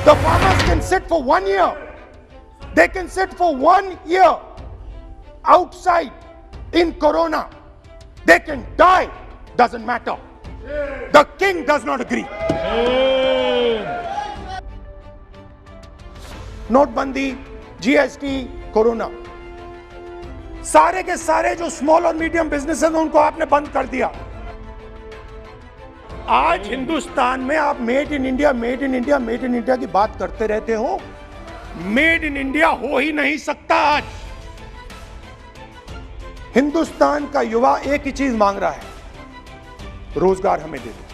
The farmers can sit for 1 year. They can sit for 1 year outside in corona. They can die, doesn't matter. The king does not agree. नोटबंदी, GST, corona, सारे के सारे जो small और medium businesses हैं उनको आपने बंद कर दिया। आज हिंदुस्तान में आप made in India, made in India, made in India की बात करते रहते हो। मेड इन इंडिया हो ही नहीं सकता। आज हिंदुस्तान का युवा एक ही चीज मांग रहा है, रोजगार हमें दे दो,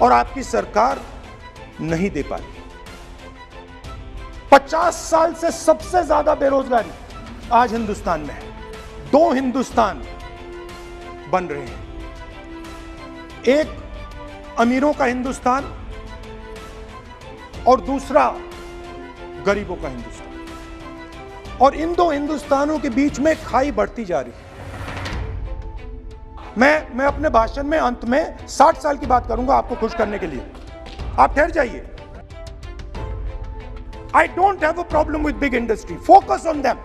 और आपकी सरकार नहीं दे पाई। 50 साल से सबसे ज्यादा बेरोजगारी आज हिंदुस्तान में है। 2 हिंदुस्तान बन रहे हैं, एक अमीरों का हिंदुस्तान और दूसरा गरीबों का हिंदुस्तान, और इन 2 हिंदुस्तानों के बीच में खाई बढ़ती जा रही है। मैं अपने भाषण में अंत में 60 साल की बात करूंगा आपको खुश करने के लिए। आप ठहर जाइए। I don't have a problem with big industry. Focus on them.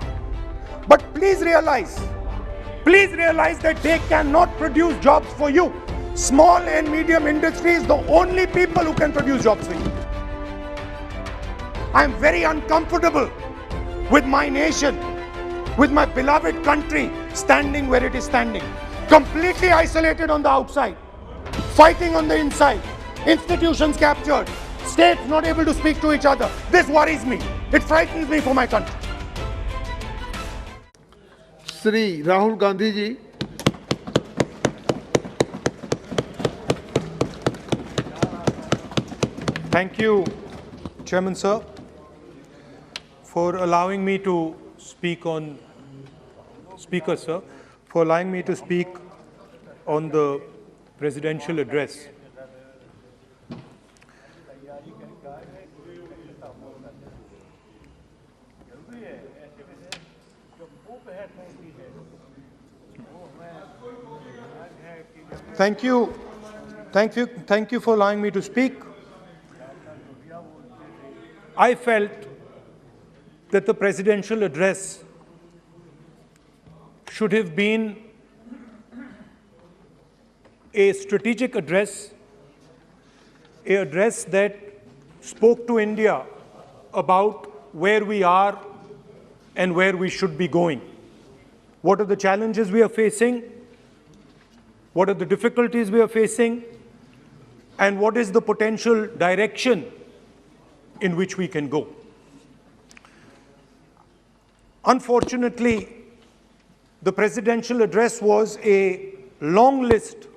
But please realize that they cannot produce jobs for you. Small and medium industry is the only people who can produce jobs for you. I am very uncomfortable with my nation, with my beloved country standing where it is standing. Completely isolated on the outside, fighting on the inside, institutions captured, states not able to speak to each other. This worries me. It frightens me for my country. Shri Rahul Gandhi ji. Thank you, Chairman Sir, for allowing me to speak on, Speaker Sir, for allowing me to speak on the presidential address. Thank you for allowing me to speak. I felt that the presidential address should have been a strategic address, an address that spoke to India about where we are and where we should be going. What are the challenges we are facing? What are the difficulties we are facing? And what is the potential direction in which we can go? Unfortunately, the presidential address was a long list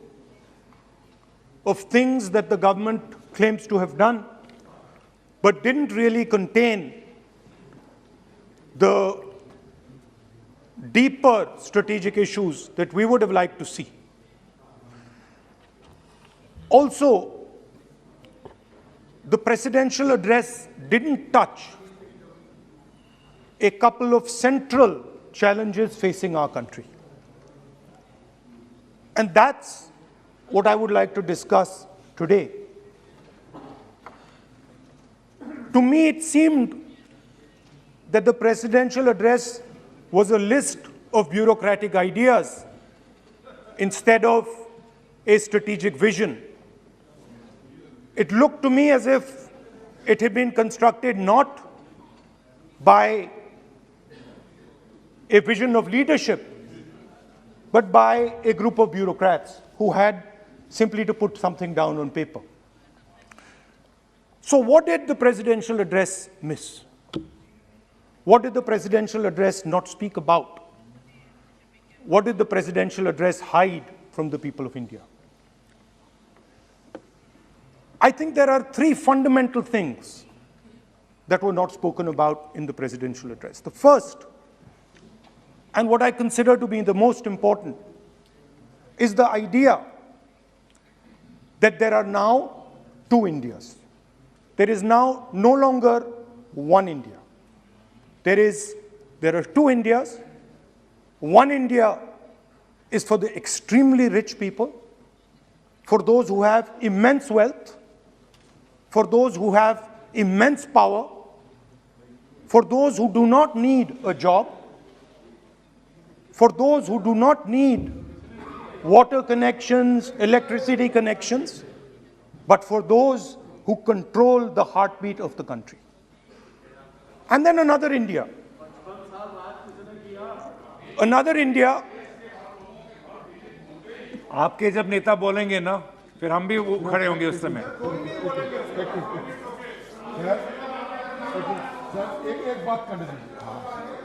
of things that the government claims to have done, but didn't really contain the deeper strategic issues that we would have liked to see. Also, the presidential address didn't touch a couple of central challenges facing our country. And that's what I would like to discuss today. To me, it seemed that the presidential address was a list of bureaucratic ideas instead of a strategic vision. It looked to me as if it had been constructed not by a vision of leadership, but by a group of bureaucrats who had simply to put something down on paper. So what did the presidential address miss? What did the presidential address not speak about? What did the presidential address hide from the people of India? I think there are 3 fundamental things that were not spoken about in the presidential address. The first, and what I consider to be the most important, is the idea that there are now 2 Indias. There is now no longer one India. There are 2 Indias. One India is for the extremely rich people, for those who have immense wealth, for those who have immense power for those who do not need a job, for those who do not need water connections, electricity connections, but for those who control the heartbeat of the country. And then another India. Another India. आपके जब नेता बोलेंगे ना, फिर हम भी खड़े होंगे उस समय। एक बात कर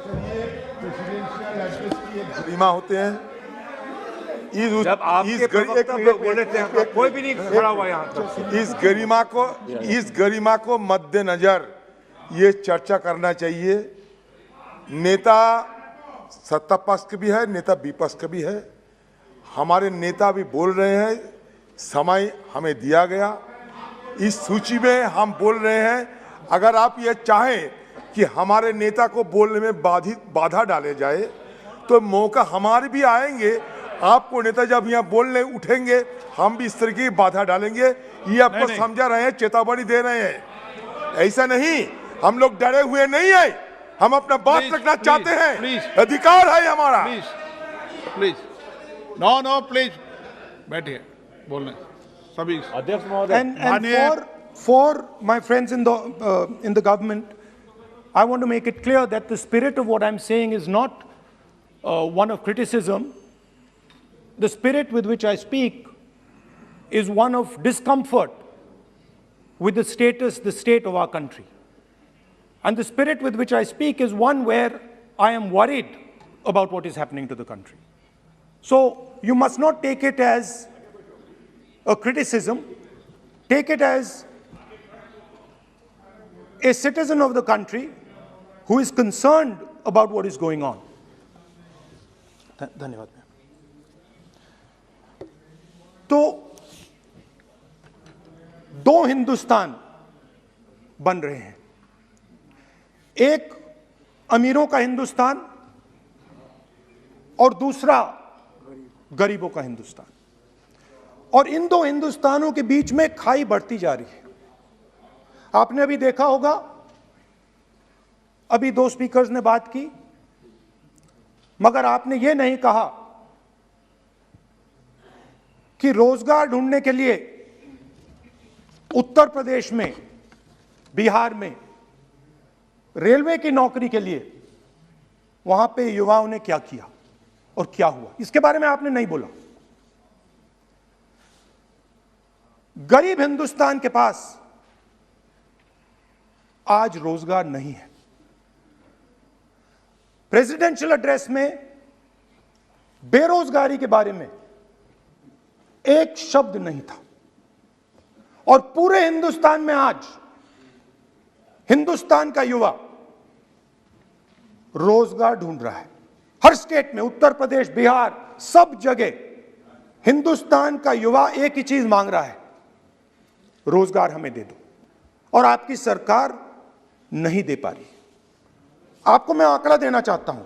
ये प्रेसिडेंशियल एड्रेस की एक गरिमा होते हैं। जब आपके प्रवक्ता बोले थे तो कोई भी नहीं खड़ा हुआ यहाँ तक। इस गरिमा को मद्देनजर ये चर्चा करना चाहिए। नेता सत्ता पक्ष का भी है, नेता विपक्ष का भी है। हमारे नेता भी बोल रहे हैं, समय हमें दिया गया, इस सूची में हम बोल रहे हैं। अगर आप ये चाहें कि हमारे नेता को बोलने में बाधा डाले जाए तो मौका हमारे भी आएंगे। आपको नेता जब यहाँ बोलने उठेंगे हम भी इस तरह की बाधा डालेंगे। ये आपको समझा रहे हैं, चेतावनी दे रहे हैं। ऐसा नहीं, हम लोग डरे हुए नहीं है, हम अपना बात रखना चाहते हैं, अधिकार है हमारा। प्लीज नो प्लीज बैठिए, बोलने सभी अध्यक्ष महोदय। And for my friends in the government, I want to make it clear that the spirit of what I'm saying is not one of criticism. The spirit with which I speak is one of discomfort with the state of our country. And the spirit with which I speak is one where I am worried about what is happening to the country. So you must not take it as a criticism. Take it as a citizen of the country who is concerned about what is going on. धन्यवाद। तो दो हिंदुस्तान बन रहे हैं, एक अमीरों का हिंदुस्तान और दूसरा गरीबों का हिंदुस्तान। और इन दो हिंदुस्तानों के बीच में खाई बढ़ती जा रही है। आपने अभी देखा होगा, अभी दो स्पीकर्स ने बात की, मगर आपने ये नहीं कहा कि रोजगार ढूंढने के लिए उत्तर प्रदेश में, बिहार में रेलवे की नौकरी के लिए वहां पे युवाओं ने क्या किया और क्या हुआ, इसके बारे में आपने नहीं बोला। गरीब हिंदुस्तान के पास आज रोजगार नहीं है। प्रेसिडेंशियल एड्रेस में बेरोजगारी के बारे में एक शब्द नहीं था। और पूरे हिंदुस्तान में आज हिंदुस्तान का युवा रोजगार ढूंढ रहा है। हर स्टेट में, उत्तर प्रदेश, बिहार, सब जगह हिंदुस्तान का युवा एक ही चीज मांग रहा है, रोजगार हमें दे दो। और आपकी सरकार नहीं दे पा रही। आपको मैं आंकड़ा देना चाहता हूं।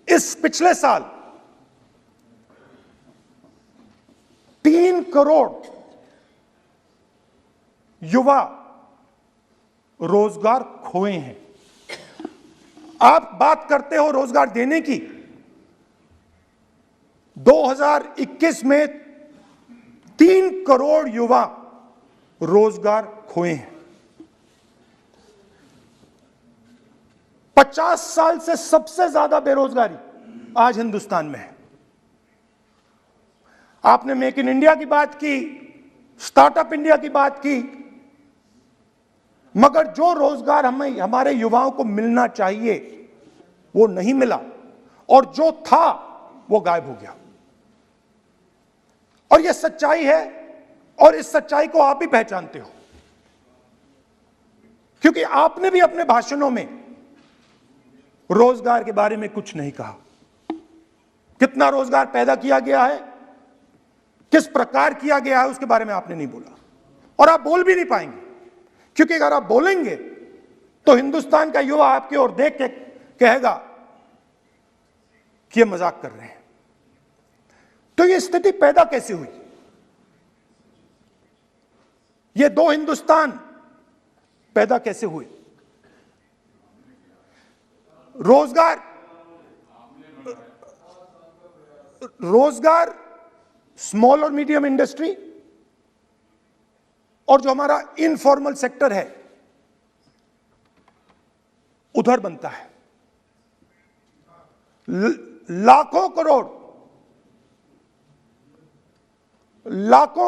इस पिछले साल 3 करोड़ युवा रोजगार खोए हैं। आप बात करते हो रोजगार देने की। 2021 में 3 करोड़ युवा रोजगार खोए हैं। 50 साल से सबसे ज्यादा बेरोजगारी आज हिंदुस्तान में है। आपने मेक इन इंडिया की बात की, स्टार्टअप इंडिया की बात की, मगर जो रोजगार हमें, हमारे युवाओं को मिलना चाहिए वो नहीं मिला, और जो था वो गायब हो गया। और ये सच्चाई है, और इस सच्चाई को आप भी पहचानते हो, क्योंकि आपने भी अपने भाषणों में रोजगार के बारे में कुछ नहीं कहा। कितना रोजगार पैदा किया गया है, किस प्रकार किया गया है, उसके बारे में आपने नहीं बोला। और आप बोल भी नहीं पाएंगे, क्योंकि अगर आप बोलेंगे तो हिंदुस्तान का युवा आपकी ओर देख के कहेगा कि ये मजाक कर रहे हैं। तो ये स्थिति पैदा कैसे हुई? ये दो हिंदुस्तान पैदा कैसे हुए? रोजगार स्मॉल और मीडियम इंडस्ट्री और जो हमारा इनफॉर्मल सेक्टर है उधर बनता है। लाखों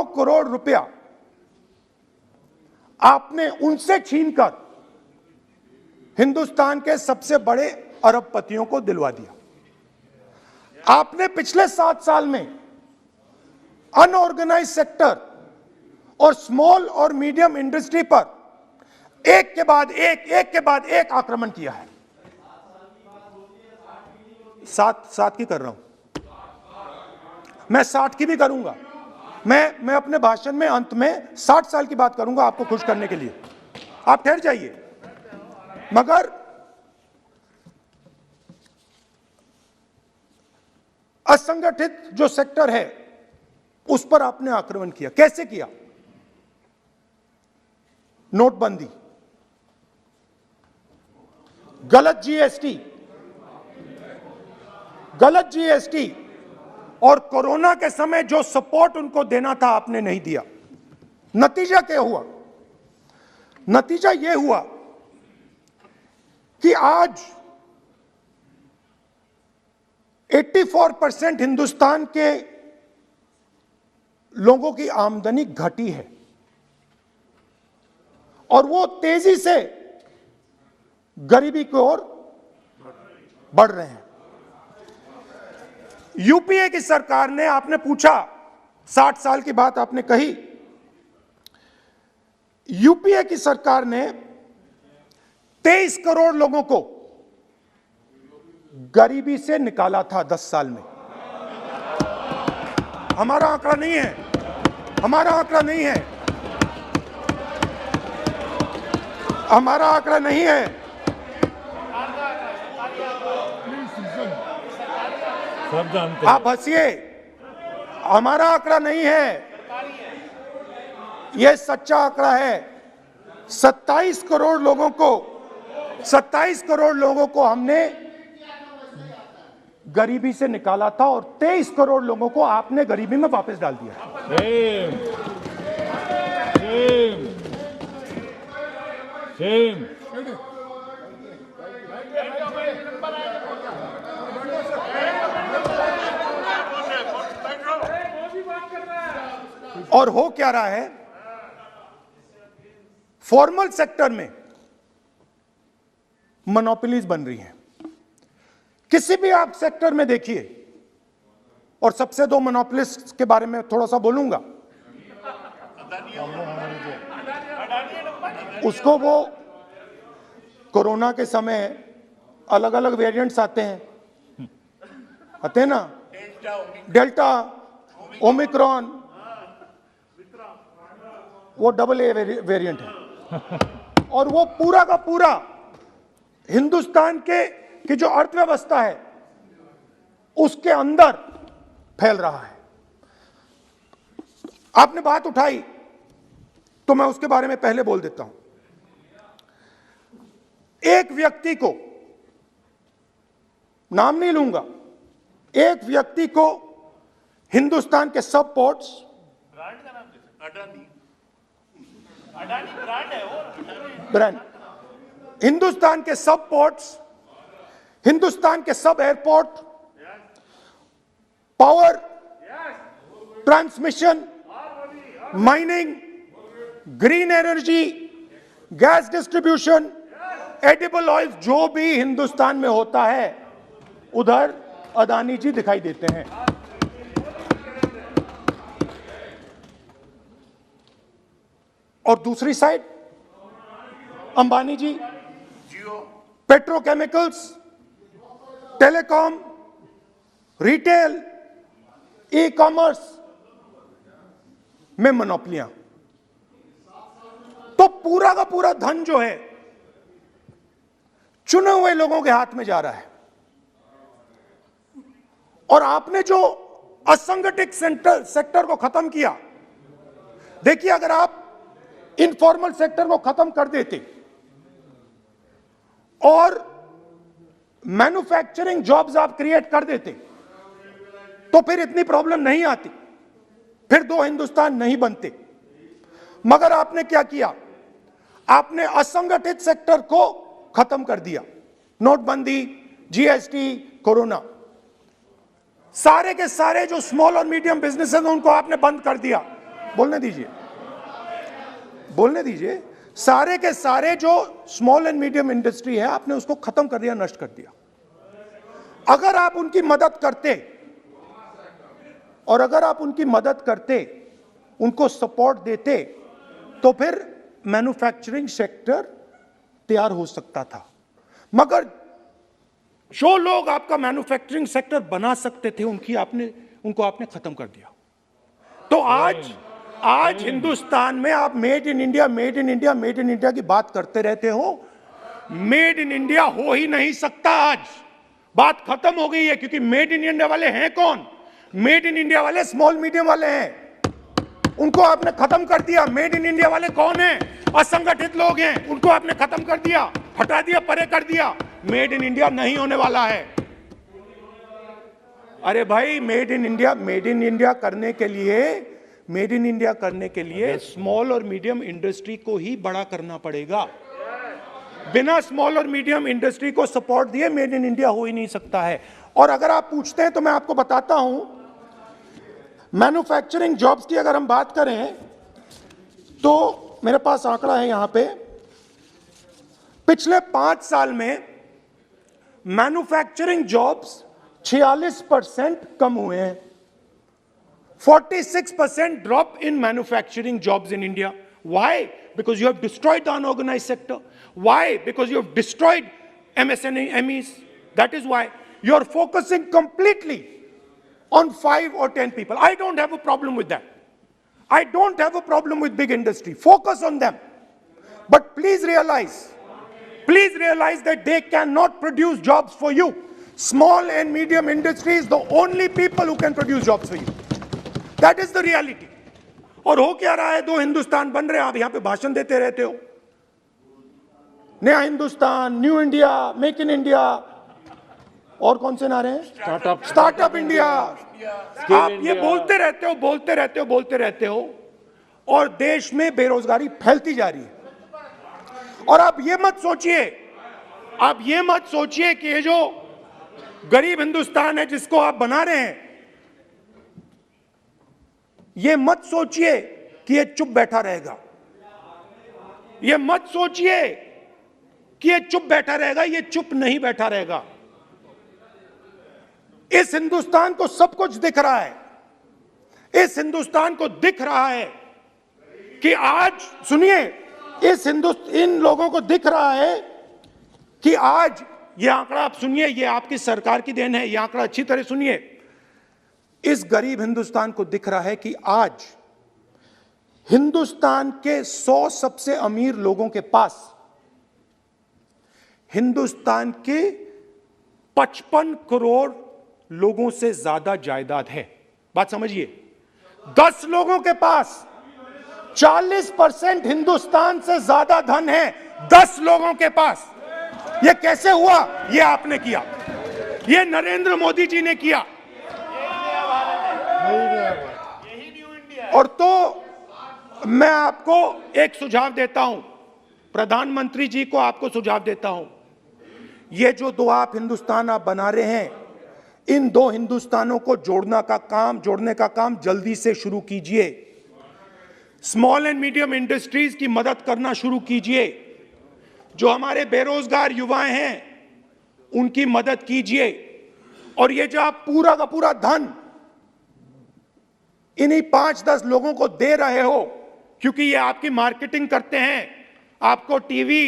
करोड़ रुपया आपने उनसे छीनकर हिंदुस्तान के सबसे बड़े अरबपतियों को दिलवा दिया। आपने पिछले 7 साल में अनऑर्गेनाइज सेक्टर और स्मॉल और मीडियम इंडस्ट्री पर एक के बाद एक आक्रमण किया है। सात की कर रहा हूं, मैं 60 की भी करूंगा। मैं अपने भाषण में अंत में 60 साल की बात करूंगा आपको खुश करने के लिए। आप ठहर जाइए। मगर असंगठित जो सेक्टर है उस पर आपने आक्रमण किया। कैसे किया? नोटबंदी, गलत जीएसटी और कोरोना के समय जो सपोर्ट उनको देना था आपने नहीं दिया। नतीजा क्या हुआ? नतीजा यह हुआ कि आज 84% हिंदुस्तान के लोगों की आमदनी घटी है और वो तेजी से गरीबी की ओर बढ़ रहे हैं। यूपीए की सरकार ने, आपने पूछा 60 साल की बात आपने कही, यूपीए की सरकार ने 23 करोड़ लोगों को गरीबी से निकाला था 10 साल में। हमारा आंकड़ा नहीं है, हमारा आंकड़ा नहीं है, हमारा आंकड़ा नहीं है। सब जानते आप हंसिए, हमारा आंकड़ा नहीं है, यह सच्चा आंकड़ा है। 27 करोड़ लोगों को हमने गरीबी से निकाला था और 23 करोड़ लोगों को आपने गरीबी में वापस डाल दिया। सेम। और हो क्या रहा है? फॉर्मल सेक्टर में मोनोपोलीज बन रही हैं। किसी भी आप सेक्टर में देखिए, और सबसे 2 मोनोपोलिस्ट के बारे में थोड़ा सा बोलूंगा। उसको वो कोरोना के समय अलग अलग वेरिएंट्स आते हैं ना, डेल्टा, ओमिक्रॉन, वो AA वेरिएंट है और वो पूरा का पूरा हिंदुस्तान की जो अर्थव्यवस्था है उसके अंदर फैल रहा है। आपने बात उठाई तो मैं उसके बारे में पहले बोल देता हूं। एक व्यक्ति को, नाम नहीं लूंगा, एक व्यक्ति को हिंदुस्तान के सब पोर्ट्स, ब्रांड, हिंदुस्तान के सब पोर्ट्स, हिंदुस्तान के सब airport, power, transmission, mining, green energy, gas distribution, edible oil, जो भी हिंदुस्तान में होता है उधर अदानी जी दिखाई देते हैं। और दूसरी side Ambani ji petrochemicals, telecom, retail, e commerce में मोनोपोलियां। तो पूरा का पूरा धन जो है चुने हुए लोगों के हाथ में जा रहा है। और आपने जो असंगठित सेक्टर को खत्म किया, देखिए, अगर आप इनफॉर्मल सेक्टर को खत्म कर देते और मैन्युफैक्चरिंग जॉब्स आप क्रिएट कर देते, तो फिर इतनी प्रॉब्लम नहीं आती, फिर दो हिंदुस्तान नहीं बनते। मगर आपने क्या किया? आपने असंगठित सेक्टर को खत्म कर दिया। नोटबंदी, जीएसटी, कोरोना, सारे के सारे जो स्मॉल और मीडियम बिजनेसेस हैं उनको आपने बंद कर दिया। बोलने दीजिए, बोलने दीजिए। सारे के सारे जो स्मॉल एंड मीडियम इंडस्ट्री है आपने उसको खत्म कर दिया, नष्ट कर दिया। अगर आप उनकी मदद करते और अगर आप उनकी मदद करते, उनको सपोर्ट देते, तो फिर मैन्युफैक्चरिंग सेक्टर तैयार हो सकता था। मगर जो लोग आपका मैन्युफैक्चरिंग सेक्टर बना सकते थे उनको आपने खत्म कर दिया। तो आज हिंदुस्तान में आप made in India, made in India, made in India की बात करते रहते हो। मेड इन इंडिया हो ही नहीं सकता। आज बात खत्म हो गई है, क्योंकि मेड इन इंडिया वाले हैं कौन? मेड इन इंडिया वाले स्मॉल मीडियम वाले हैं, उनको आपने खत्म कर दिया। मेड इन इंडिया वाले कौन हैं? असंगठित लोग हैं, उनको आपने खत्म कर दिया, हटा दिया, परे कर दिया। मेड इन इंडिया नहीं होने वाला है। अरे भाई, मेड इन इंडिया करने के लिए स्मॉल और मीडियम इंडस्ट्री को ही बड़ा करना पड़ेगा। बिना स्मॉल और मीडियम इंडस्ट्री को सपोर्ट दिए मेड इन इंडिया हो ही नहीं सकता है। और अगर आप पूछते हैं तो मैं आपको बताता हूं, मैन्युफैक्चरिंग जॉब्स की अगर हम बात करें तो मेरे पास आंकड़ा है यहां पे, पिछले 5 साल में मैन्युफैक्चरिंग जॉब्स 46% कम हुए हैं। 46% drop in manufacturing jobs in India. Why? Because you have destroyed the unorganized sector. Why? Because you have destroyed MSMEs. That is why you are focusing completely on 5 or 10 people. I don't have a problem with that. I don't have a problem with big industry. Focus on them. But please realize that they cannot produce jobs for you. Small and medium industry is the only people who can produce jobs for you. That is the reality. और हो क्या रहा है? दो हिंदुस्तान बन रहे हैं। आप यहां पे भाषण देते रहते हो, नया Hindustan, new India, make in India, और कौन से नारे हैं? Startup India. आप ये बोलते रहते हो और देश में बेरोजगारी फैलती जा रही है। और आप ये मत सोचिए कि ये जो गरीब हिंदुस्तान है जिसको आप बना रहे हैं, ये मत सोचिए कि ये चुप बैठा रहेगा। ये मत सोचिए कि ये चुप बैठा रहेगा। ये चुप नहीं बैठा रहेगा। इस हिंदुस्तान को सब कुछ दिख रहा है। इस हिंदुस्तान को दिख रहा है कि आज, सुनिए, इन लोगों को दिख रहा है कि आज, ये आंकड़ा आप सुनिए, ये आपकी सरकार की देन है, ये आंकड़ा अच्छी तरह सुनिए। इस गरीब हिंदुस्तान को दिख रहा है कि आज हिंदुस्तान के 100 सबसे अमीर लोगों के पास हिंदुस्तान के 55 करोड़ लोगों से ज्यादा जायदाद है। बात समझिए, 10 लोगों के पास 40% हिंदुस्तान से ज्यादा धन है। 10 लोगों के पास। यह कैसे हुआ? यह आपने किया, यह नरेंद्र मोदी जी ने किया। और तो मैं आपको एक सुझाव देता हूं, प्रधानमंत्री जी को आपको सुझाव देता हूं, ये जो दो आप हिंदुस्तान आप बना रहे हैं, इन दो हिंदुस्तानों को जोड़ने का काम जल्दी से शुरू कीजिए। स्मॉल एंड मीडियम इंडस्ट्रीज की मदद करना शुरू कीजिए। जो हमारे बेरोजगार युवाएं हैं उनकी मदद कीजिए। और ये जो आप पूरा का पूरा धन इन्हीं 5-10 लोगों को दे रहे हो, क्योंकि ये आपकी मार्केटिंग करते हैं, आपको टीवी,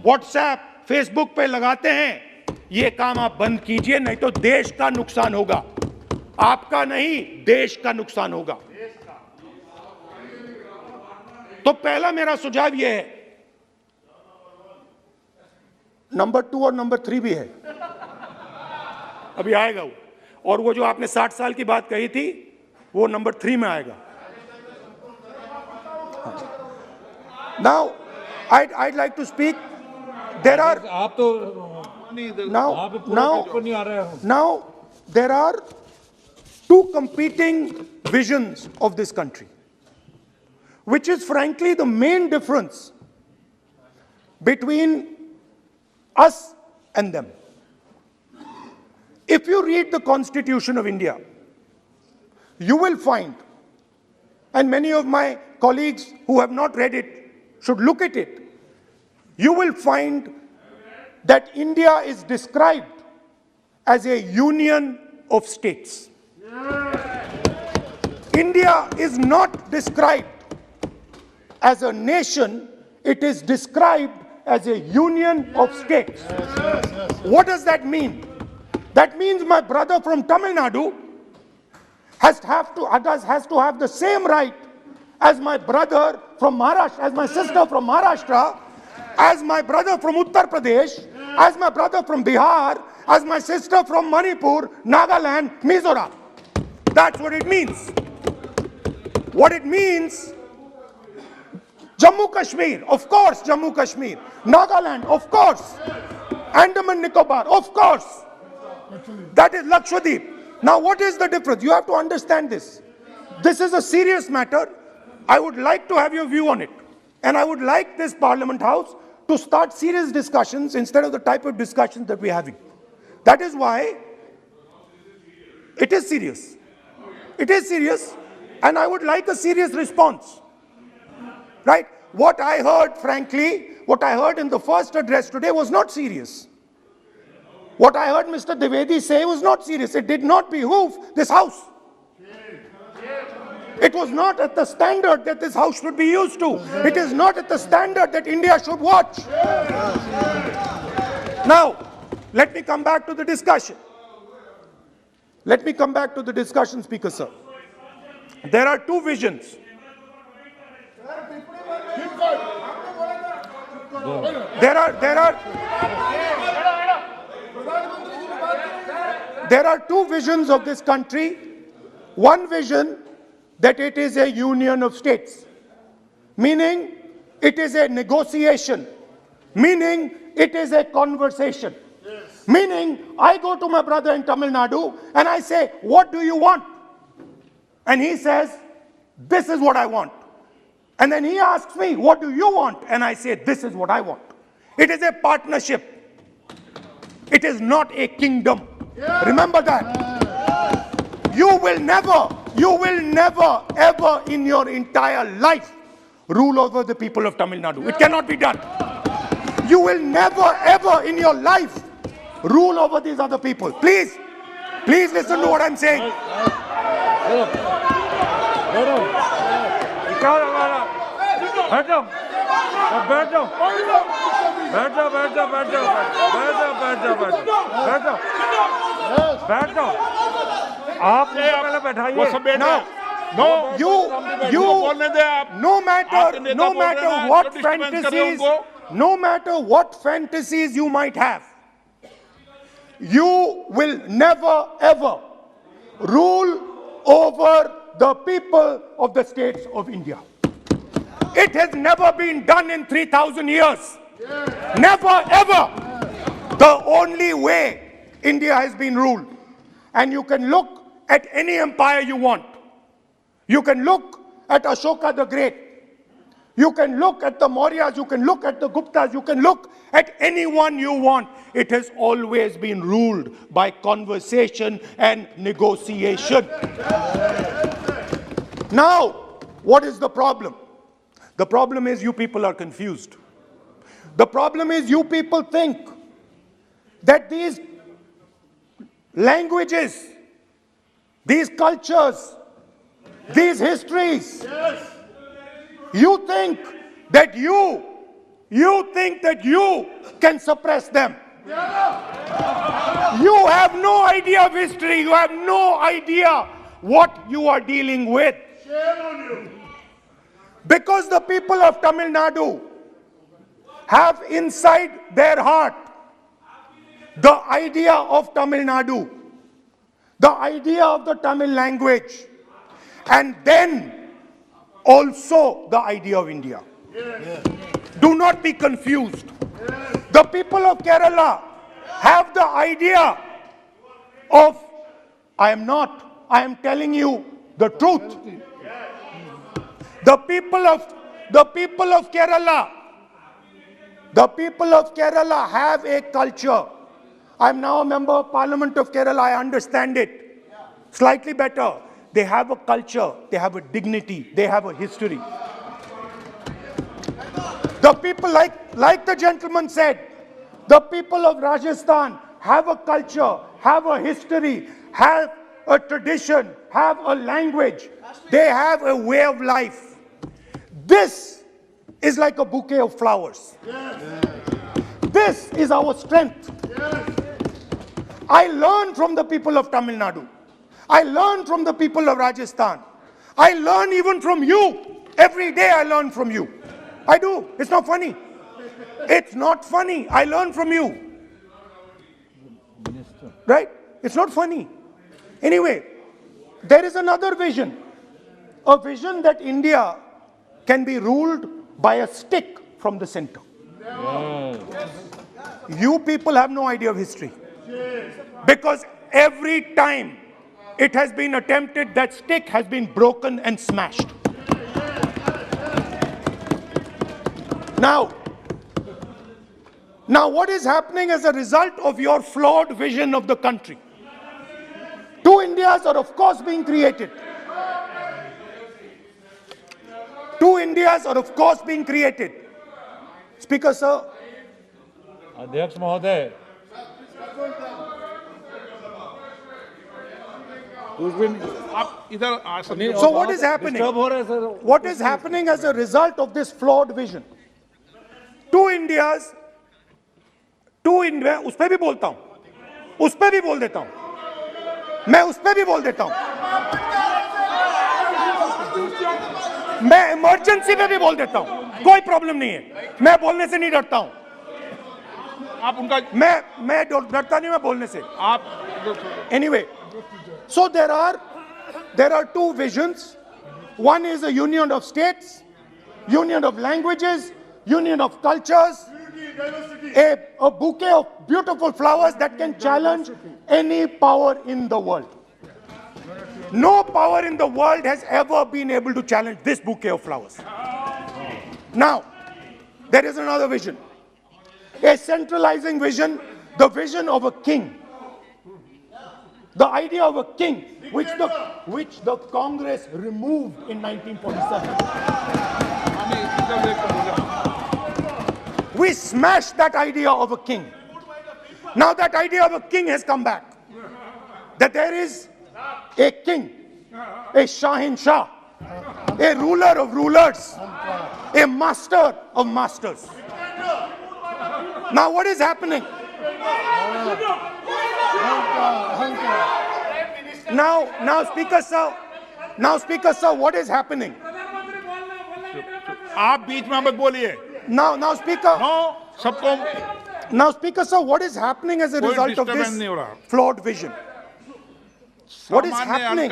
व्हाट्सएप, फेसबुक पे लगाते हैं, ये काम आप बंद कीजिए, नहीं तो देश का नुकसान होगा। आपका नहीं, देश का नुकसान होगा। तो पहला मेरा सुझाव यह है। नंबर 2 और नंबर 3 भी है, अभी आएगा वो। और वो जो आपने 60 साल की बात कही थी, वो नंबर 3 में आएगा। Now, I'd like to speak. There are आप तो now there are two competing visions of this country, which is frankly the main difference between us and them. If you read the Constitution of India, you will find, and many of my colleagues who have not read it should look at it, you will find that India is described as a union of states. India is not described as a nation, it is described as a union of states. What does that mean? That means my brother from Tamil Nadu has to have the same right as my brother from Maharashtra, as my sister from Maharashtra, as my brother from Uttar Pradesh, as my brother from Bihar, as my sister from Manipur, Nagaland, Mizoram. That's what it means. What it means, Jammu Kashmir, of course Jammu Kashmir, Nagaland, of course, Andaman Nicobar, of course. That is Lakshadweep. Now what is the difference? You have to understand this. This is a serious matter. I would like to have your view on it. And I would like this Parliament House to start serious discussions instead of the type of discussions that we're having. That is why it is serious. It is serious, and I would like a serious response. Right? What I heard, frankly, what I heard in the first address today was not serious. What I heard Mr. Dwivedi say was not serious. It did not behoove this House. It was not at the standard that this House should be used to. It is not at the standard that India should watch. Now, let me come back to the discussion. Let me come back to the discussion, Speaker Sir. There are two visions. There are two visions of this country. One vision that it is a union of states, meaning it is a negotiation, meaning it is a conversation. Yes. Meaning I go to my brother in Tamil Nadu and I say, what do you want? And he says, this is what I want. And then he asks me, what do you want? And I say, this is what I want. It is a partnership. It is not a kingdom. Yeah. Remember that. You will never, ever in your entire life rule over the people of Tamil Nadu. It cannot be done. You will never, ever in your life rule over these other people. Please listen to what I'm saying. आप पहले बैठाइए। No matter what fantasies you might have, you will never ever rule over the people of the states of India. It has never been done in 3,000 years. Never ever. The only way India has been ruled. And you can look at any empire you want. You can look at Ashoka the Great. You can look at the Mauryas, you can look at the Guptas, you can look at anyone you want. It has always been ruled by conversation and negotiation. Now, what is the problem? The problem is you people are confused. The problem is you people think that these languages, these cultures, these histories, you think that you can suppress them. You have no idea of history. You have no idea what you are dealing with. Because the people of Tamil Nadu have inside their heart the idea of Tamil Nadu, the idea of the Tamil language, and then also the idea of India. Do not be confused. The people of Kerala have the idea of, I am telling you the truth. The people of Kerala have a culture. I am now a member of Parliament of Kerala. I understand it slightly better. They have a culture, they have a dignity, they have a history. The people, like the gentleman said, the people of Rajasthan have a culture, have a history, have a tradition, have a language. They have a way of life. This is like a bouquet of flowers. This is our strength. I learn from the people of Tamil Nadu. I learn from the people of Rajasthan. I learn even from you. Every day I learn from you. I do. It's not funny. It's not funny. I learn from you. Right? It's not funny. Anyway, there is another vision. A vision that India can be ruled by a stick from the center. You people have no idea of history. Because every time it has been attempted, that stick has been broken and smashed. Now what is happening as a result of your flawed vision of the country? Two Indias are of course being created. Two Indias are of course being created. Speaker, sir. अध्यक्ष महोदय, आप इधर आ सकते हो। So what is happening? Disturb हो रहे हैं sir. What is happening as a result of this flawed vision? Two Indias, उस पे भी बोलता हूं, उस पे भी बोल देता हूं, मैं उस पे भी बोल देता हूं, मैं इमरजेंसी पे भी बोल देता हूं, कोई प्रॉब्लम नहीं है, मैं बोलने से नहीं डरता हूं, आप उनका मैं डरता नहीं, मैं बोलने से। आप Anyway, so there are two visions. One is a union of states, union of languages, union of cultures, a bouquet of beautiful flowers that can challenge any power in the world. No power in the world has ever been able to challenge this bouquet of flowers. Now, there is another vision. A centralizing vision, the vision of a king. The idea of a king, which the Congress removed in 1947. We smashed that idea of a king. Now that idea of a king has come back. That there is a king, a Shahin Shah, a ruler of rulers, a master of masters. Now what is happening? Now Speaker sir, what is happening? आप बीच में मत बोलिए। Now Speaker. No, सबको। Now Speaker sir, what is happening as a result of this flawed vision? What is happening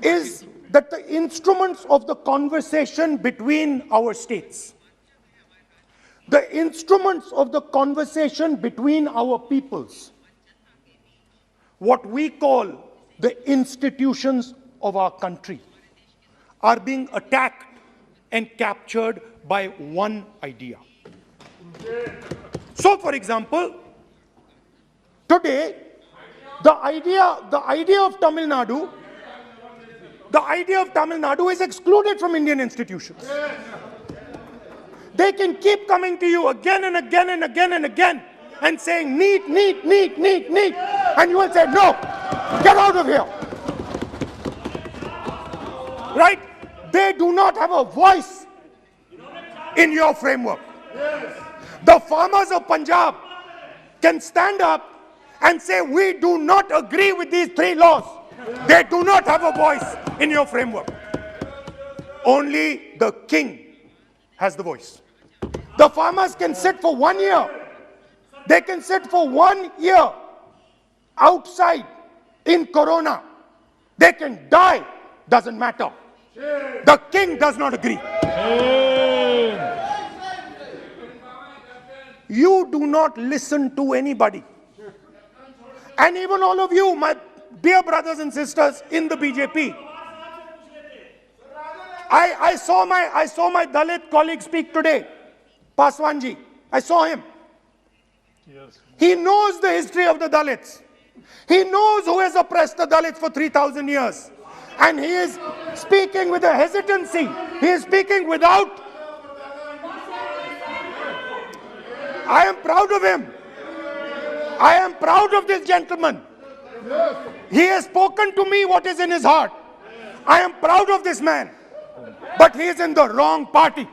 is that the instruments of the conversation between our states, the instruments of the conversation between our peoples, what we call the institutions of our country, are being attacked and captured by one idea. So, for example, today, the idea of Tamil Nadu is excluded from Indian institutions. They can keep coming to you again and again and again and again and saying, need, and you will say, no, get out of here. Right? They do not have a voice in your framework. The farmers of Punjab can stand up and say, we do not agree with these three laws. They do not have a voice in your framework. Only the king has the voice. The farmers can sit for 1 year. They can sit for 1 year outside in Corona. They can die, doesn't matter. The king does not agree. you do not listen to anybody. And even all of you, my dear brothers and sisters in the BJP, I saw my Dalit colleague speak today, Paswanji. I saw him. Yes. He knows the history of the Dalits. He knows who has oppressed the Dalits for 3,000 years. And he is speaking with a hesitancy. He is speaking without. I am proud of him. I am proud of this gentleman. He has spoken to me what is in his heart. I am proud of this man. But he is in the wrong party.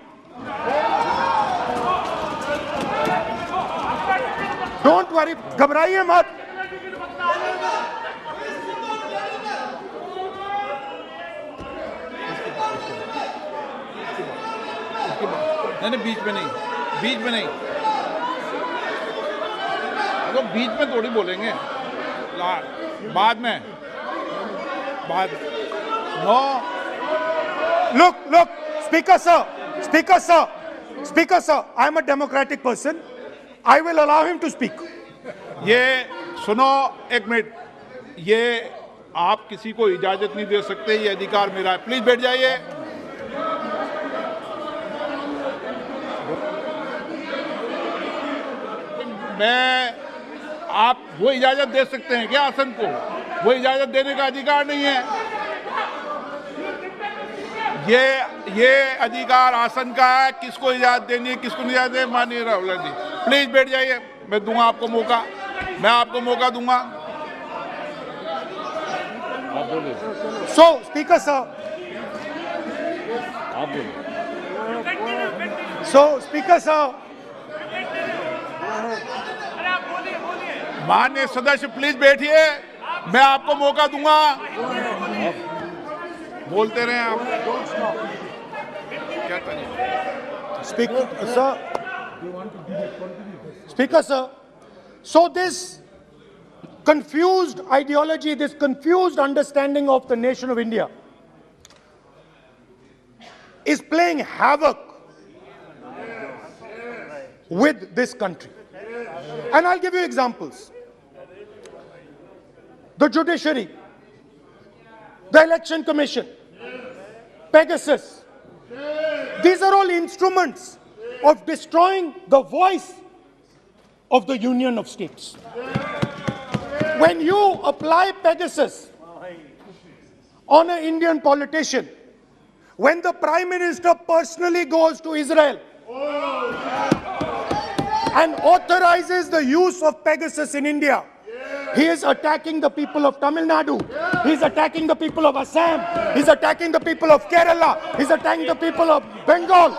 Don't worry, घबराइए मत. नहीं बीच में नहीं, बीच में नहीं, तो बीच में थोड़ी बोलेंगे, बाद में, बाद. No. Look, Speaker sir, I am a democratic person. I will allow him to speak. ये सुनो एक मिनट, ये आप किसी को इजाजत नहीं दे सकते, ये अधिकार मेरा है. प्लीज बैठ जाइए. मैं, आप वो इजाजत दे सकते हैं क्या आसन को? वो इजाजत देने का अधिकार नहीं है. ये अधिकार आसन का है. किसको इजाजत देनी है, किसको नहीं इजाजत देनी, माननीय राहुल जी प्लीज बैठ जाइए. मैं दूंगा आपको मौका, मैं आपको मौका दूंगा. So, Speaker sir. So, Speaker sir. माननीय सदस्य प्लीज बैठिए, मैं आपको मौका दूंगा. बोलते रहे आप. क्या करें? Speaker sir, so this confused ideology, this confused understanding of the nation of India is playing havoc with this country. And I'll give you examples. The judiciary, the election commission, Pegasus. These are all instruments of destroying the voice of the Union of States. When you apply Pegasus on an Indian politician, when the Prime Minister personally goes to Israel and authorizes the use of Pegasus in India, he is attacking the people of Tamil Nadu. He is attacking the people of Assam. He is attacking the people of Kerala. He is attacking the people of Bengal.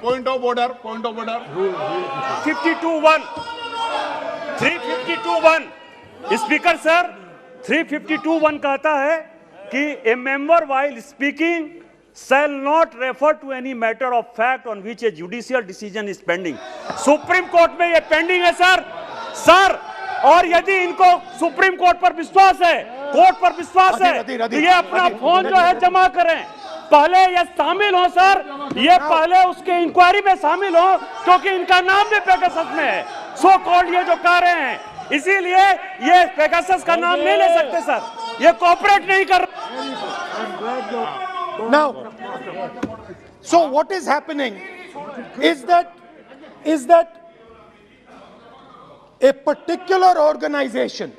Point of order. 52(1). 352(1). Speaker sir, 352(1) कहता है कि a member while speaking shall not refer to any matter of fact on which a judicial decision is pending. Supreme court में ये pending है sir. और यदि इनको supreme court पर विश्वास है, कोर्ट पर विश्वास है, तो ये अपना फोन जो है जमा करें. पहले ये शामिल हो सर, ये पहले उसके इंक्वायरी में शामिल हो, क्योंकि इनका नाम भी पेगासस में है. सो कॉल्ड ये जो कह रहे हैं, इसीलिए ये पेगासस का नाम नहीं ले सकते सर. ये कोऑपरेट नहीं कर. Now, so what is happening is that a particular organization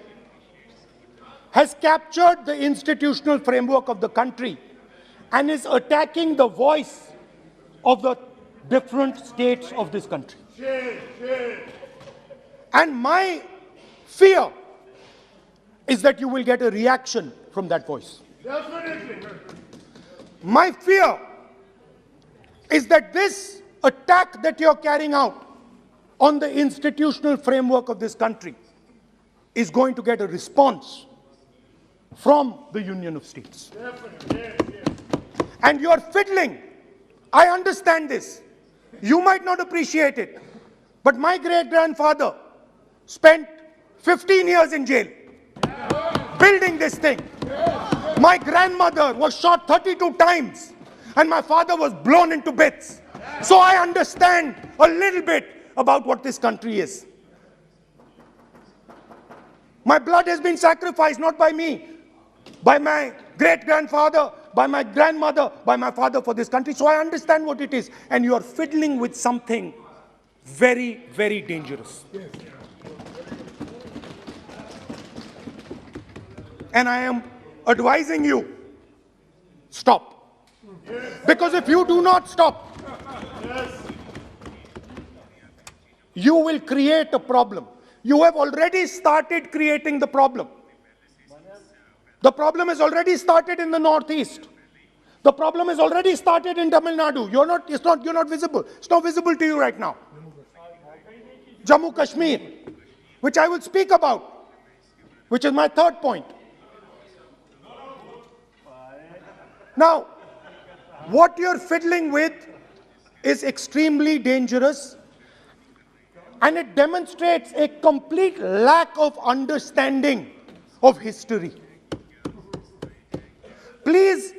has captured the institutional framework of the country and is attacking the voice of the different states of this country. And my fear is that you will get a reaction from that voice. My fear is that this attack that you're carrying out on the institutional framework of this country is going to get a response from the Union of States. And you're fiddling. I understand this. You might not appreciate it, but my great-grandfather spent 15 years in jail building this thing. My grandmother was shot 32 times and my father was blown into bits. So I understand a little bit about what this country is. My blood has been sacrificed, not by me, by my great-grandfather, by my grandmother, by my father for this country. So I understand what it is. And you are fiddling with something very, very dangerous. Yes. And I am advising you, stop. Yes. Because if you do not stop, yes, you will create a problem. You have already started creating the problem. The problem has already started in the northeast. The problem has already started in Tamil Nadu. You're not visible. It's not visible to you right now. Jammu Kashmir, which I will speak about, which is my third point. Now, what you're fiddling with is extremely dangerous, and it demonstrates a complete lack of understanding of history. Please,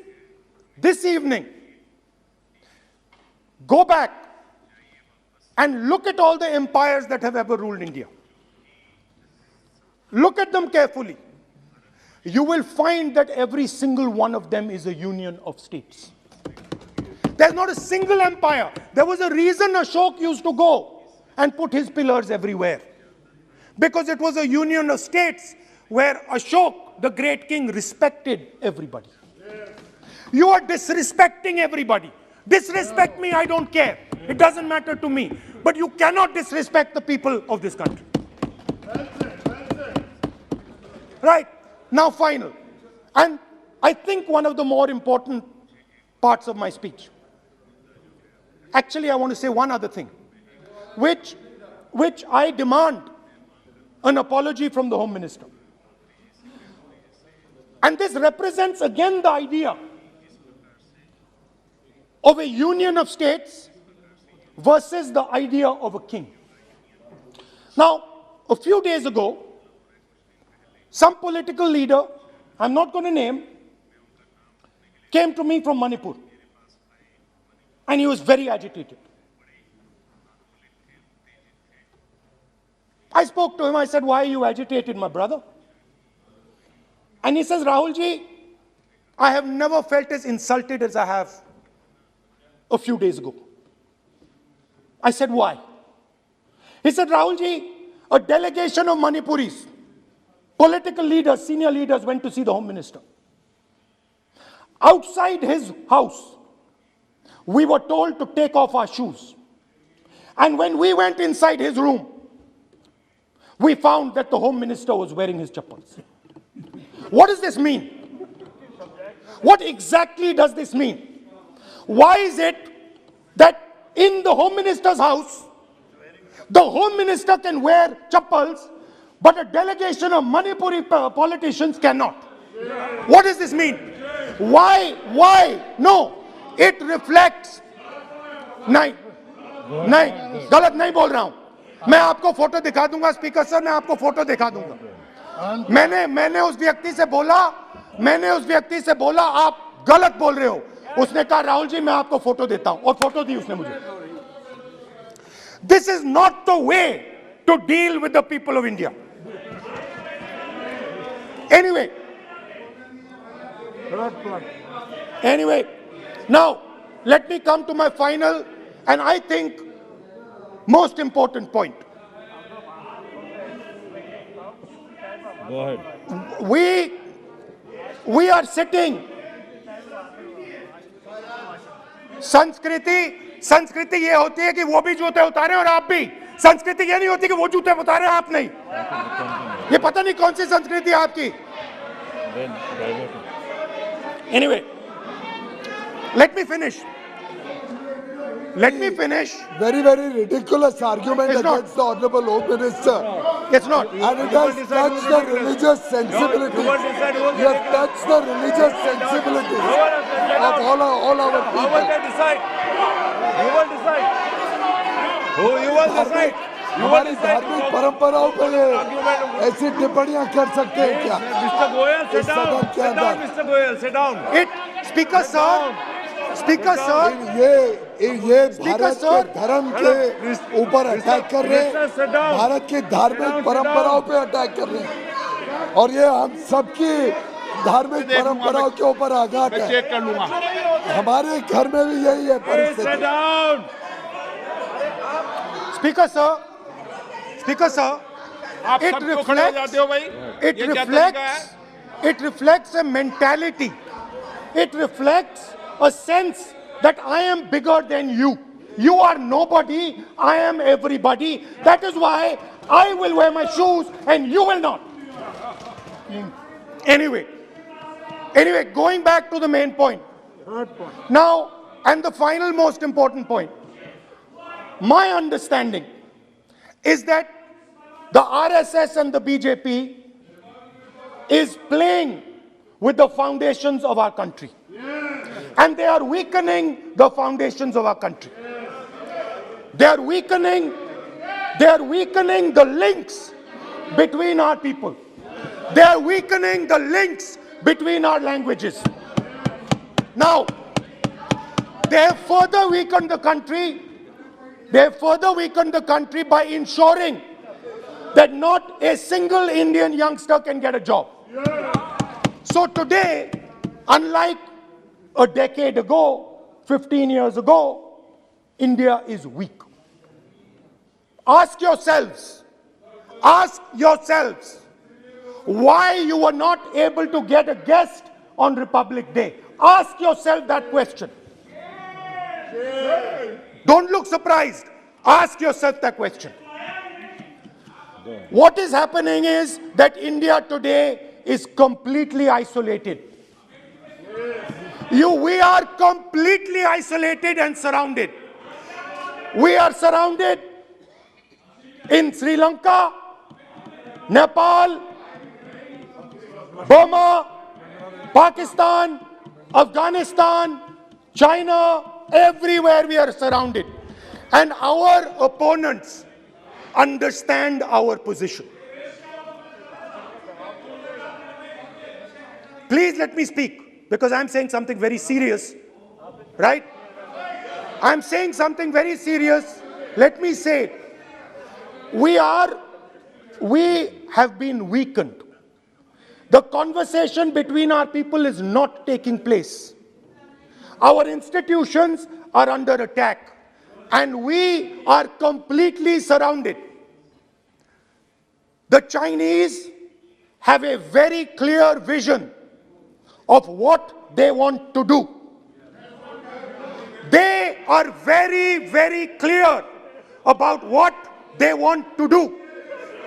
this evening, go back and look at all the empires that have ever ruled India. Look at them carefully. You will find that every single one of them is a union of states. There's not a single empire. There was a reason Ashok used to go and put his pillars everywhere. Because it was a union of states where Ashok, the great king, respected everybody. You are disrespecting everybody. Disrespect me, I don't care. It doesn't matter to me. But you cannot disrespect the people of this country. Right. Now, final. And I think one of the more important parts of my speech. Actually, I want to say one other thing, which I demand an apology from the Home Minister. And this represents again the idea of a union of states versus the idea of a king. Now, a few days ago, some political leader, I'm not going to name, came to me from Manipur. And he was very agitated. I spoke to him, I said, why are you agitated, my brother? And he says, Rahul ji, I have never felt as insulted as I have a few days ago. I said, why? He said, Rahul ji, a delegation of Manipuris, political leaders, senior leaders went to see the Home Minister. Outside his house, we were told to take off our shoes. And when we went inside his room, we found that the Home Minister was wearing his chappals. What does this mean? What exactly does this mean? Why is it that in the Home Minister's house, the Home Minister can wear chappals, but a delegation of Manipuri politicians cannot? What does this mean? Why? No. It reflects. नहीं, गलत नहीं बोल रहा हूं. मैं आपको photo दिखा दूंगा स्पीकर सर, मैं आपको फोटो दिखा दूंगा. मैंने उस व्यक्ति से बोला आप गलत बोल रहे हो. उसने कहा राहुल जी मैं आपको फोटो देता हूं, और फोटो दी उसने मुझे. This is not the way to deal with the people of India. Anyway, now let me come to my final and I think most important point. Go ahead. We are sitting. संस्कृति ये होती है कि वो भी जूते उतारे और आप भी. संस्कृति ये नहीं होती कि वो जूते उतारे आप नहीं. ये पता नहीं कौन सी संस्कृति है आपकी. Anyway, let me finish. Very, very ridiculous argument against the Honorable Home Minister. It's not. And it has touched the religious sensibilities. You have touched the religious sensibilities of all our people. You will decide. हमारी धार्मिक परंपराओं पे ऐसी टिप्पणियां कर सकते हैं क्या? Mr. Goyal, sit down. सदन के अंदर. Mr. Goyal, sit down. Speaker Speaker, sir. ये भारत sir. के धर्म के ऊपर अटैक कर रहे हैं, भारत की धार्मिक परंपराओं पे अटैक कर रहे हैं, और ये हम सबकी धार्मिक परंपराओं के ऊपर आघात मैं है। चेक कर लूंगा। हमारे घर में भी यही है परिस्थिति। Speaker, sir. Speaker, sir. आप It सब क्यों खड़े हो जाते हो भाई? It ये क्या तरीका है? reflects a mentality. It reflects a sense that I am bigger than you. You are nobody, I am everybody. That is why I will wear my shoes and you will not. Anyway, going back to the main point. Now, and the final most important point. My understanding is that the RSS and the BJP is playing with the foundations of our country. And they are weakening the foundations of our country. They are weakening the links between our people. They are weakening the links between our languages. Now, they have further weakened the country. They have further weakened the country by ensuring that not a single Indian youngster can get a job. So today, unlike a decade ago, 15 years ago, India is weak. Ask yourselves, why you were not able to get a guest on Republic Day. Ask yourself that question. Don't look surprised. Ask yourself that question. What is happening is that India today is completely isolated. We are completely isolated and surrounded. We are surrounded in Sri Lanka, Nepal, Burma, Pakistan, Afghanistan, China, everywhere we are surrounded. And our opponents understand our position. Please let me speak, because I'm saying something very serious, right? I'm saying something very serious. Let me say, we have been weakened. The conversation between our people is not taking place. Our institutions are under attack, and we are completely surrounded. The Chinese have a very clear vision of what they want to do. They are very, very clear about what they want to do.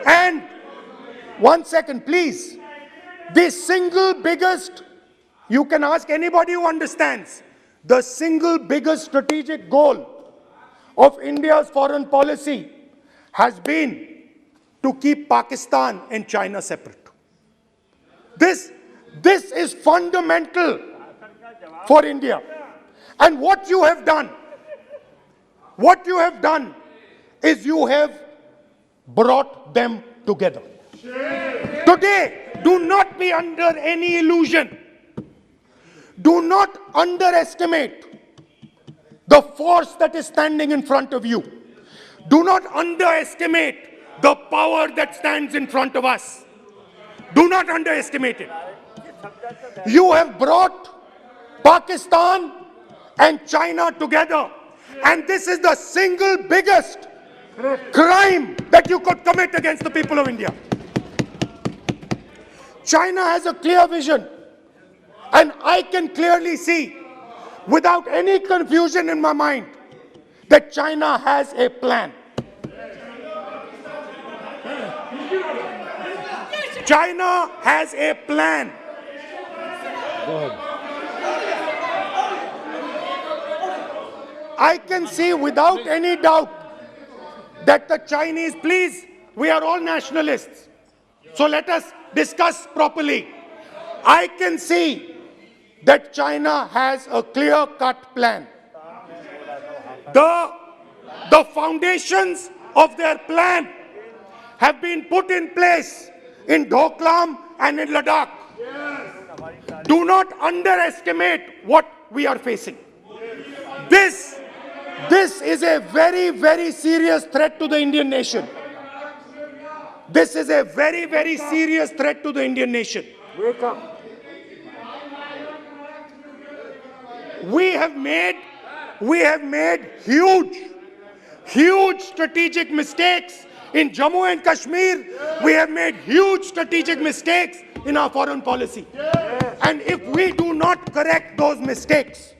And one second, please. The single biggest, you can ask anybody who understands, the single biggest strategic goal of India's foreign policy has been to keep Pakistan and China separate. This is fundamental for India. And what you have done is you have brought them together. Today, do not be under any illusion. Do not underestimate the force that is standing in front of you. Do not underestimate the power that stands in front of us. Do not underestimate it. You have brought Pakistan and China together, and this is the single biggest crime that you could commit against the people of India. China has a clear vision, and I can clearly see, without any confusion in my mind, that China has a plan. China has a plan. I can see without any doubt that the Chinese, please, we are all nationalists, so let us discuss properly. I can see that China has a clear-cut plan. The foundations of their plan have been put in place in Doklam and in Ladakh. Do not underestimate what we are facing. This is a very, very serious threat to the Indian nation. This is a very, very serious threat to the Indian nation. Wake up. We have made huge strategic mistakes in Jammu and Kashmir. We have made huge strategic mistakes in our foreign policy. And if we do not correct those mistakes,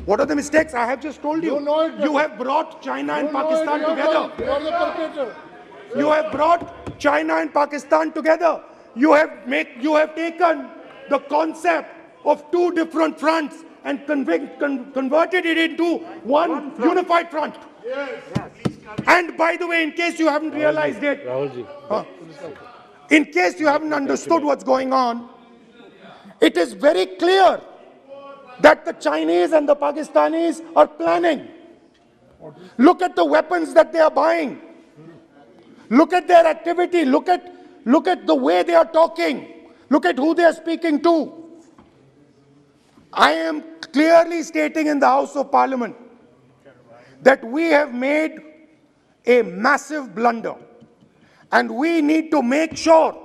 what are the mistakes? I have just told you. You know it. You have brought China and You know Pakistan it, together. You are the perpetrator. You have brought China and Pakistan together. You have taken the concept of two different fronts and converted it into one unified front. Yes. And by the way, in case you haven't realized it, in case you haven't understood what's going on, it is very clear that the Chinese and the Pakistanis are planning. Look at the weapons that they are buying. Look at their activity. Look at the way they are talking. Look at who they are speaking to. I am clearly stating in the House of Parliament that we have made a massive blunder, and we need to make sure,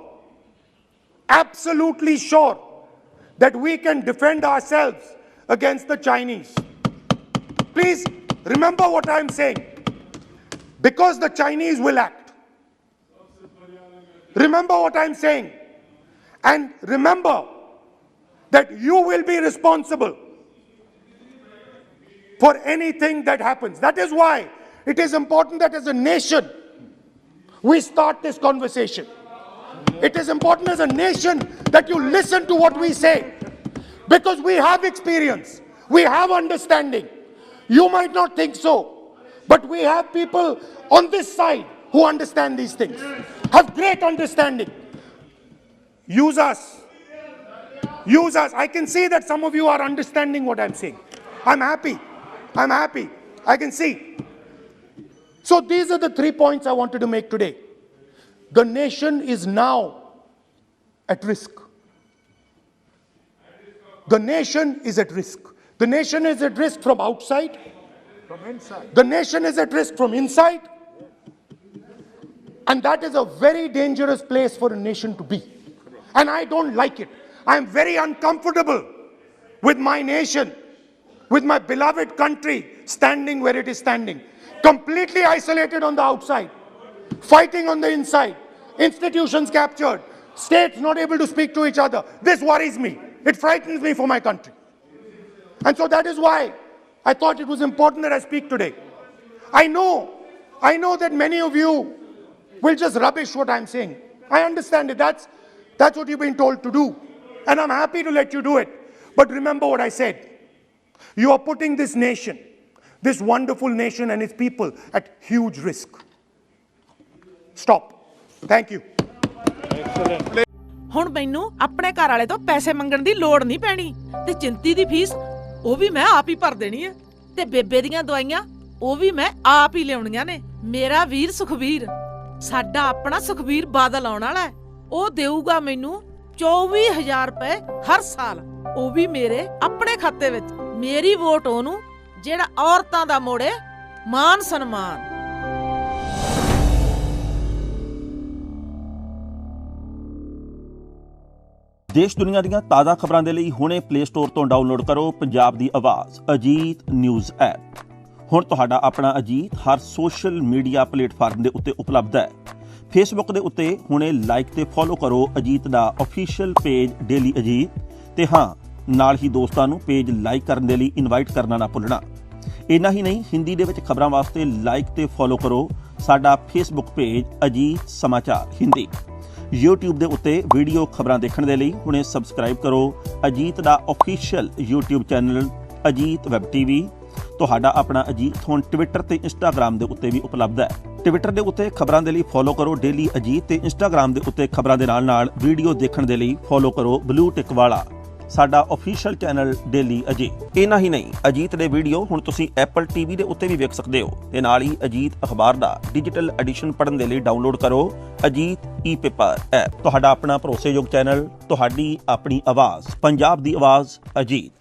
absolutely sure, that we can defend ourselves against the Chinese. Please remember what I'm saying, because the Chinese will act. Remember what I'm saying, and remember that you will be responsible for anything that happens. That is why it is important that as a nation we start this conversation. It is important as a nation that you listen to what we say, because we have experience, we have understanding. You might not think so, but we have people on this side who understand these things, have great understanding. Use us. Use us. I can see that some of you are understanding what I'm saying. I'm happy. I'm happy. I can see. So these are the 3 points I wanted to make today. The nation is now at risk. The nation is at risk. The nation is at risk from outside. From inside. The nation is at risk from inside. And that is a very dangerous place for a nation to be. And I don't like it. I am very uncomfortable with my nation, with my beloved country standing where it is standing. Completely isolated on the outside, fighting on the inside, institutions captured, states not able to speak to each other. This worries me. It frightens me for my country. And so that is why I thought it was important that I speak today. I know that many of you will just rubbish what I'm saying. I understand it. That's what you've been told to do. And I'm happy to let you do it. But remember what I said. You are putting this nation, this wonderful nation and its people at huge risk. Stop. Thank you. ਹੁਣ ਮੈਨੂੰ ਆਪਣੇ ਘਰ ਵਾਲੇ ਤੋਂ ਪੈਸੇ ਮੰਗਣ ਦੀ ਲੋੜ ਨਹੀਂ ਪੈਣੀ ਤੇ ਚਿੰਤੀ ਦੀ ਫੀਸ ਉਹ ਵੀ ਮੈਂ ਆਪ ਹੀ ਭਰ ਦੇਣੀ ਹੈ ਤੇ ਬੇਬੇ ਦੀਆਂ ਦਵਾਈਆਂ ਉਹ ਵੀ ਮੈਂ ਆਪ ਹੀ ਲਿਆਉਣੀਆਂ ਨੇ। ਮੇਰਾ ਵੀਰ ਸੁਖਬੀਰ, ਸਾਡਾ ਆਪਣਾ ਸੁਖਬੀਰ ਬਾਦਲ ਆਉਣ ਵਾਲਾ ਹੈ, ਉਹ ਦੇਊਗਾ ਮੈਨੂੰ 24,000 ਰੁਪਏ ਹਰ ਸਾਲ, ਉਹ ਵੀ ਮੇਰੇ ਆਪਣੇ ਖਾਤੇ ਵਿੱਚ। ਮੇਰੀ ਵੋਟ ਉਹਨੂੰ ਜਿਹੜਾ ਔਰਤਾਂ ਦਾ ਮੋੜੇ ਮਾਨ ਸਨਮਾਨ। ਦੇਸ਼ ਦੁਨੀਆ ਦੀਆਂ ਤਾਜ਼ਾ ਖਬਰਾਂ ਦੇ ਲਈ ਹੁਣੇ ਪਲੇ ਸਟੋਰ ਤੋਂ ਡਾਊਨਲੋਡ ਕਰੋ ਪੰਜਾਬ ਦੀ ਆਵਾਜ਼ ਅਜੀਤ ਨਿਊਜ਼ ਐਪ। ਹੁਣ ਤੁਹਾਡਾ ਆਪਣਾ ਅਜੀਤ ਹਰ ਸੋਸ਼ਲ ਮੀਡੀਆ ਪਲੇਟਫਾਰਮ ਦੇ ਉੱਤੇ ਉਪਲਬਧ ਹੈ। ਫੇਸਬੁੱਕ ਦੇ ਉੱਤੇ ਹੁਣੇ ਲਾਈਕ ਤੇ ਫੋਲੋ ਕਰੋ ਅਜੀਤ ਦਾ ਅਫੀਸ਼ੀਅਲ ਪੇਜ ਡੇਲੀ ਅਜੀਤ, ਤੇ ਹਾਂ ਨਾਲ ਹੀ ਦੋਸਤਾਂ ਨੂੰ ਪੇਜ ਲਾਈਕ ਕਰਨ ਦੇ ਲਈ ਇਨਵਾਈਟ ਕਰਨਾ ਨਾ ਭੁੱਲਣਾ। ਇੰਨਾ ਹੀ ਨਹੀਂ, ਹਿੰਦੀ ਦੇ ਵਿੱਚ ਖਬਰਾਂ ਵਾਸਤੇ ਲਾਈਕ ਤੇ ਫੋਲੋ ਕਰੋ ਸਾਡਾ ਫੇਸਬੁੱਕ ਪੇਜ ਅਜੀਤ ਸਮਾਚਾਰ ਹਿੰਦੀ। YouTube ਦੇ ਉੱਤੇ ਵੀਡੀਓ ਖਬਰਾਂ ਦੇਖਣ ਦੇ ਲਈ ਹੁਣੇ ਸਬਸਕ੍ਰਾਈਬ ਕਰੋ ਅਜੀਤ ਦਾ official YouTube channel Ajit WebTV। ਤੁਹਾਡਾ ਆਪਣਾ ਅਜੀਤ ਹੁਣ ਟਵਿੱਟਰ ਤੇ ਇੰਸਟਾਗ੍ਰਾਮ ਦੇ ਉੱਤੇ ਵੀ ਉਪਲਬਧ ਹੈ। ਟਵਿੱਟਰ ਦੇ ਉੱਤੇ ਖਬਰਾਂ ਦੇ ਲਈ ਫੋਲੋ ਕਰੋ ਡੇਲੀ ਅਜੀਤ, ਤੇ ਇੰਸਟਾਗ੍ਰਾਮ ਦੇ ਉੱਤੇ ਖਬਰਾਂ ਦੇ ਨਾਲ ਵੀਡੀਓ ਦੇਖਣ ਦੇ ਲਈ ਫੋਲੋ ਕਰੋ ਬਲੂ ਟਿਕ ਵਾਲਾ ਸਾਡਾ ਅਫੀਸ਼ੀਅਲ ਚੈਨਲ ਡੇਲੀ ਅਜੀਤ। ਇੰਨਾ ਹੀ ਨਹੀਂ, ਅਜੀਤ ਦੇ ਵੀਡੀਓ ਹੁਣ ਤੁਸੀਂ Apple TV ਦੇ ਉੱਤੇ ਵੀ ਵੇਖ ਸਕਦੇ ਹੋ, ਤੇ ਨਾਲ ਹੀ ਅਜੀਤ ਅਖਬਾਰ ਦਾ ਡਿਜੀਟਲ ਐਡੀਸ਼ਨ ਪੜ੍ਹਨ ਦੇ ਲਈ ਡਾਊਨਲੋਡ ਕਰੋ ਅਜੀਤ ਈ-ਪੇਪਰ ਐਪ। ਤੁਹਾਡਾ ਆਪਣਾ ਭਰੋਸੇਯੋਗ ਚੈਨਲ, ਤੁਹਾਡੀ ਆਪਣੀ ਆਵਾਜ਼, ਪੰਜਾਬ ਦੀ ਆਵਾਜ਼ ਅਜੀਤ।